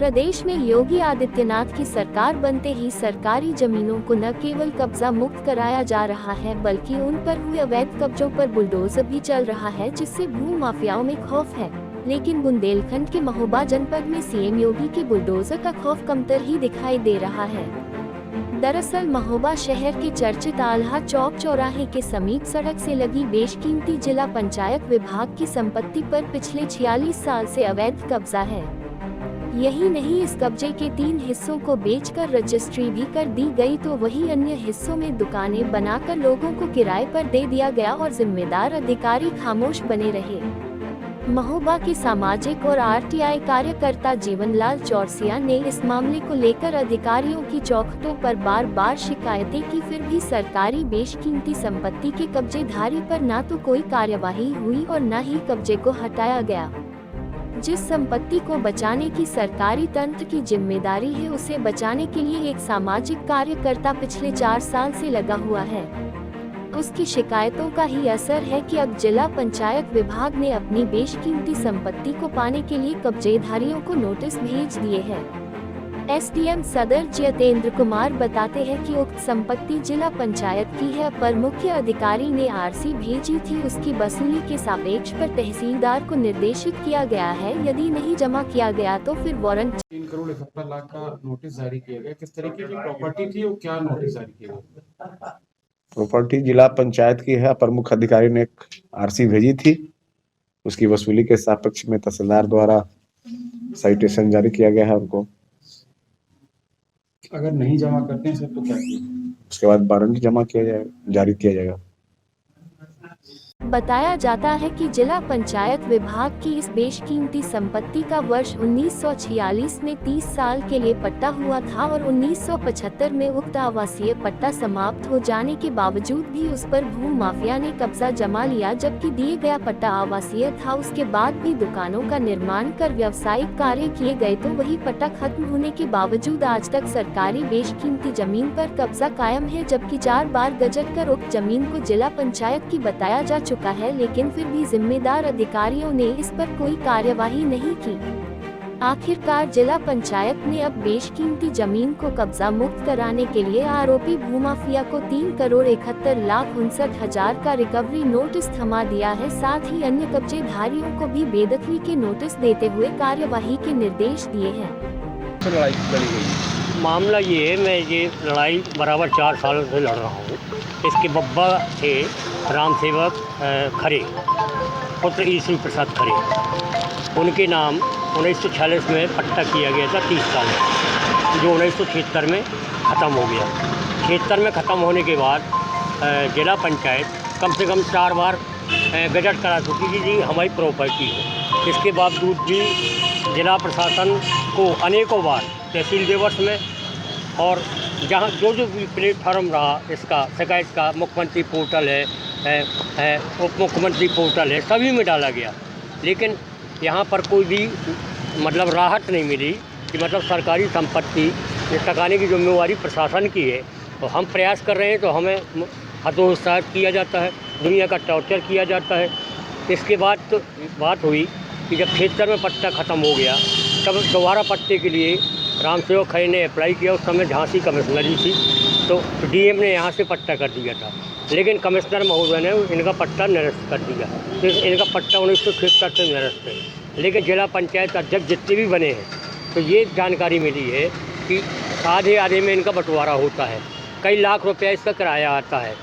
प्रदेश में योगी आदित्यनाथ की सरकार बनते ही सरकारी जमीनों को न केवल कब्जा मुक्त कराया जा रहा है बल्कि उन पर हुए अवैध कब्जों पर बुलडोजर भी चल रहा है, जिससे भू माफियाओं में खौफ है। लेकिन बुंदेलखंड के महोबा जनपद में सीएम योगी के बुलडोजर का खौफ कमतर ही दिखाई दे रहा है। दरअसल महोबा शहर के चर्चित आल्हा चौक चौराहे के समीप सड़क से लगी बेशकीमती जिला पंचायत विभाग की संपत्ति पर पिछले 46 साल से अवैध कब्जा है। यही नहीं, इस कब्जे के 3 हिस्सों को बेचकर रजिस्ट्री भी कर दी गई, तो वही अन्य हिस्सों में दुकानें बनाकर लोगों को किराए पर दे दिया गया और जिम्मेदार अधिकारी खामोश बने रहे। महोबा के सामाजिक और आरटीआई कार्यकर्ता जीवनलाल चौरसिया ने इस मामले को लेकर अधिकारियों की चौखटों पर बार बार शिकायतें की, फिर भी सरकारी बेशकीमती संपत्ति के कब्जेधारी पर न तो कोई कार्यवाही हुई और न ही कब्जे को हटाया गया। जिस संपत्ति को बचाने की सरकारी तंत्र की जिम्मेदारी है, उसे बचाने के लिए एक सामाजिक कार्यकर्ता पिछले 4 साल से लगा हुआ है। उसकी शिकायतों का ही असर है कि अब जिला पंचायत विभाग ने अपनी बेशकीमती संपत्ति को पाने के लिए कब्जेधारियों को नोटिस भेज दिए हैं। एसडीएम सदर जितेंद्र कुमार बताते हैं कि उक्त संपत्ति जिला पंचायत की है, पर मुख्य अधिकारी ने आरसी भेजी थी, उसकी वसूली के सापेक्ष पर तहसीलदार को निर्देशित किया गया है। यदि नहीं जमा किया गया तो फिर वारंट 3 करोड़ 71 लाख का नोटिस जारी किया गया। किस तरीके की प्रॉपर्टी थी और क्या नोटिस जारी किया गया? प्रॉपर्टी जिला पंचायत की है। प्रमुख अधिकारी ने एक आरसी भेजी थी, उसकी वसूली के सापेक्ष में तहसीलदार द्वारा साइटेशन जारी किया गया है उनको। अगर नहीं जमा करते हैं सर तो क्या किया? उसके बाद वारंट जमा किया जाएगा, जारी किया जाएगा। बताया जाता है कि जिला पंचायत विभाग की इस बेशकीमती संपत्ति का वर्ष 1946 में 30 साल के लिए पट्टा हुआ था और 1975 में उक्त आवासीय पट्टा समाप्त हो जाने के बावजूद भी उस पर भू माफिया ने कब्जा जमा लिया। जबकि दिए गया पट्टा आवासीय था, उसके बाद भी दुकानों का निर्माण कर व्यावसायिक कार्य किए गए, तो वही पट्टा खत्म होने के बावजूद आज तक सरकारी बेशकीमती जमीन पर कब्जा कायम है। जबकि 4 बार गजट कर उक्त जमीन को जिला पंचायत की बताया जा चुका है, लेकिन फिर भी जिम्मेदार अधिकारियों ने इस पर कोई कार्यवाही नहीं की। आखिरकार जिला पंचायत ने अब बेशकीमती जमीन को कब्जा मुक्त कराने के लिए आरोपी भूमाफिया को 3 करोड़ 71,59,000 का रिकवरी नोटिस थमा दिया है। साथ ही अन्य कब्जेधारियों को भी बेदखली के नोटिस देते हुए कार्यवाही के निर्देश दिए हैं। लड़ाई लड़ी गई। मामला ये है, मैं ये लड़ाई बराबर 4 सालों से लड़ रहा हूँ। इसके बब्बा थे राम सेवक खरे, पुत्र ईश्वरी प्रसाद खरे। उनके नाम 1946 में पट्टा किया गया था 30 साल में, जो 1976 में ख़त्म हो गया। 76 में ख़त्म होने के बाद जिला पंचायत कम से कम 4 बार गजट करा चुकी कि जी हमारी प्रॉपर्टी है। इसके बावजूद भी जिला प्रशासन को अनेकों बार तहसील दिवस में और जहाँ जो भी प्लेटफार्म रहा इसका शिकायत का, मुख्यमंत्री पोर्टल है, उप मुख्यमंत्री पोर्टल है, सभी में डाला गया, लेकिन यहाँ पर कोई भी मतलब राहत नहीं मिली कि मतलब सरकारी संपत्ति टकाने की जिम्मेवारी प्रशासन की है। तो हम प्रयास कर रहे हैं तो हमें हतोत्साहित किया जाता है, दुनिया का टॉर्चर किया जाता है। इसके बाद तो बात हुई कि जब 76 में पट्टा ख़त्म हो गया, तब दोबारा पट्टे के लिए राम सेवक खरे ने अप्लाई किया। उस समय झांसी कमिश्नरी थी, तो डीएम ने यहाँ से पट्टा कर दिया था, लेकिन कमिश्नर महोदय ने इनका पट्टा निरस्त कर दिया। तो इनका पट्टा 1976 से निरस्त है। लेकिन जिला पंचायत अध्यक्ष जितने भी बने हैं, तो ये जानकारी मिली है कि आधे में इनका बंटवारा होता है, कई लाख रुपया इसका किराया आता है।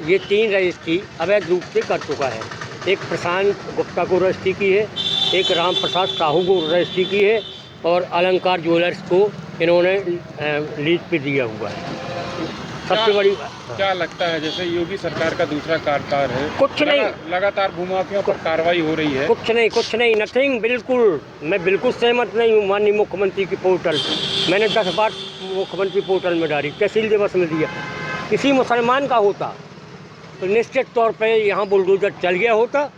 ये 3 रजिस्ट्री अवैध रूप से कर चुका है। एक प्रशांत गुप्ता को रजिस्ट्री की है, एक राम प्रसाद साहू को रजिस्ट्री की है, और अलंकार ज्वेलर्स को इन्होंने लीज पे दिया हुआ है। सबसे बड़ी क्या लगता है, जैसे योगी सरकार का दूसरा कार्यकाल है, कुछ नहीं, लगातार भूमाफियों पर कार्रवाई हो रही है। कुछ नहीं, नथिंग, बिल्कुल मैं बिल्कुल सहमत नहीं हूँ। माननीय मुख्यमंत्री की पोर्टल मैंने 10 बार मुख्यमंत्री पोर्टल में डाली, तहसील दिवस में दिया। किसी मुसलमान का होता तो निश्चित तौर पे यहाँ बुलडोजर चल गया होता,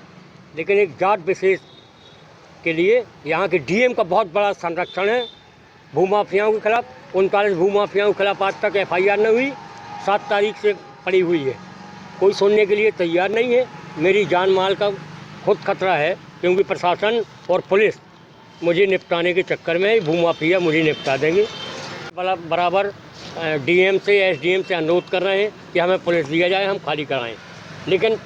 लेकिन एक जात विशेष के लिए यहाँ के डीएम का बहुत बड़ा संरक्षण है भूमाफियाओं के खिलाफ। 39 भूमाफियाओं के खिलाफ आज तक FIR नहीं हुई, 7 तारीख से पड़ी हुई है। कोई सुनने के लिए तैयार नहीं है। मेरी जान माल का खुद खतरा है, क्योंकि प्रशासन और पुलिस मुझे निपटाने के चक्कर में भूमाफिया मुझे निपटा देंगे। बराबर डीएम से एसडीएम से अनुरोध कर रहे हैं कि हमें पुलिस दिया जाए, हम खाली कराएं, लेकिन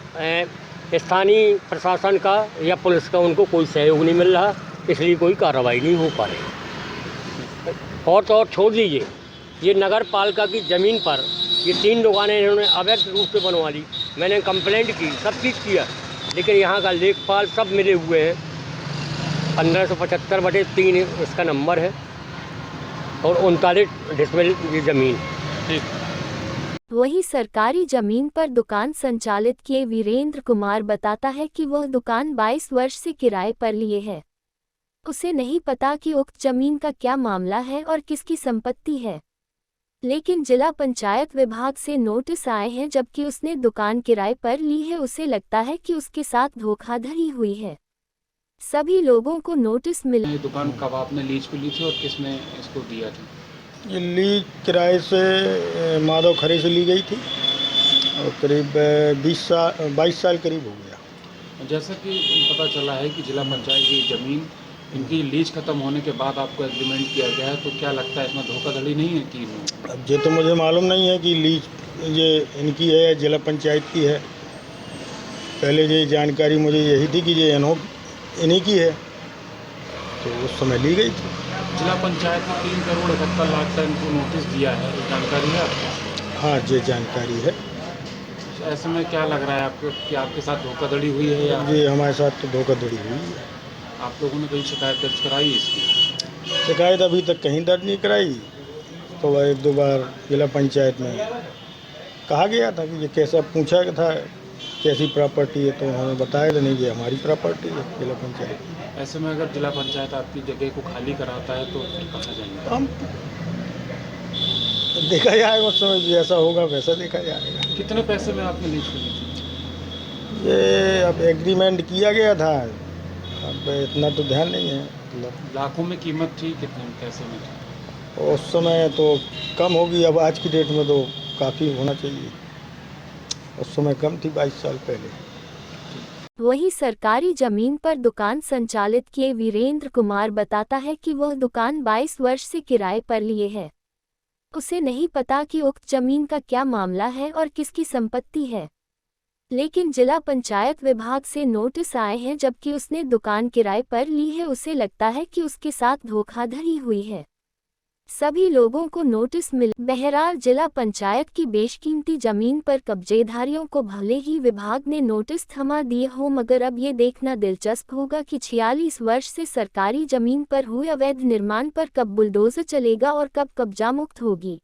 स्थानीय प्रशासन का या पुलिस का उनको कोई सहयोग नहीं मिल रहा, इसलिए कोई कार्रवाई नहीं हो पा रही। और तो और छोड़ दीजिए, ये नगर पालिका की ज़मीन पर ये 3 दुकानें इन्होंने अवैध रूप से बनवा ली। मैंने कंप्लेंट की, सब चीज़ किया, लेकिन यहाँ का लेखपाल सब मिले हुए हैं। 1575/3 इसका नंबर है और 39 डिसमिल ये ज़मीन। वही सरकारी जमीन पर दुकान संचालित किए वीरेंद्र कुमार बताता है कि वह दुकान 22 वर्ष से किराए पर लिए है। उसे नहीं पता कि उक्त जमीन का क्या मामला है और किसकी संपत्ति है, लेकिन जिला पंचायत विभाग से नोटिस आए हैं जबकि उसने दुकान किराए पर ली है। उसे लगता है कि उसके साथ धोखाधड़ी हुई है। सभी लोगों को नोटिस मिला। ये दुकान कब आपने लीज पे ली थी और किसने इसको दिया था? ये लीज किराए से माधव खरे से ली गई थी और करीब 22 साल करीब हो गया। जैसा कि पता चला है कि जिला पंचायत की ज़मीन इनकी लीज खत्म होने के बाद आपको एग्रीमेंट किया गया है, तो क्या लगता है इसमें धोखाधड़ी नहीं है की? अब ये तो मुझे मालूम नहीं है कि लीज ये इनकी है या जिला पंचायत की है। पहले ये जानकारी मुझे यही थी कि ये इन्हीं की है, तो उस समय ली गई थी। जिला पंचायत ने 3 करोड़ 71 लाख का इनको नोटिस दिया है, ये जानकारी है आपको? हाँ, ये जानकारी है। ऐसे में क्या लग रहा है आपको कि आपके साथ धोखाधड़ी हुई है या? ये हमारे साथ तो धोखाधड़ी हुई है। आप लोगों ने कोई शिकायत दर्ज कराई है इसकी? शिकायत अभी तक कहीं दर्ज नहीं कराई। तो 1-2 बार जिला पंचायत में कहा गया था कि ये कैसा पूछा था कैसी प्रॉपर्टी है, तो उन्होंने बताया था नहीं ये हमारी प्रॉपर्टी है जिला पंचायत की। ऐसे में अगर जिला पंचायत आपकी जगह को खाली कराता है तो फिर कहाँ जाएंगे? हम देखा जाएगा उस समय जैसा होगा वैसा देखा जाएगा। कितने पैसे में आपने लीज ली थी? ये अब एग्रीमेंट किया गया था, अब इतना तो ध्यान नहीं है। मतलब लाखों में कीमत थी, कितने पैसे में थी? उस समय तो कम होगी, अब आज की डेट में तो काफ़ी होना चाहिए। उस समय कम थी 22 साल पहले। वही सरकारी जमीन पर दुकान संचालित किए वीरेंद्र कुमार बताता है कि वह दुकान 22 वर्ष से किराए पर लिए है। उसे नहीं पता कि उक्त जमीन का क्या मामला है और किसकी संपत्ति है, लेकिन जिला पंचायत विभाग से नोटिस आए हैं जबकि उसने दुकान किराए पर ली है। उसे लगता है कि उसके साथ धोखाधड़ी हुई है। सभी लोगों को नोटिस मिला। बहरहाल जिला पंचायत की बेशकीमती जमीन पर कब्जेधारियों को भले ही विभाग ने नोटिस थमा दिए हो, मगर अब ये देखना दिलचस्प होगा कि 46 वर्ष से सरकारी जमीन पर हुए अवैध निर्माण पर कब बुलडोजर चलेगा और कब कब्जा मुक्त होगी।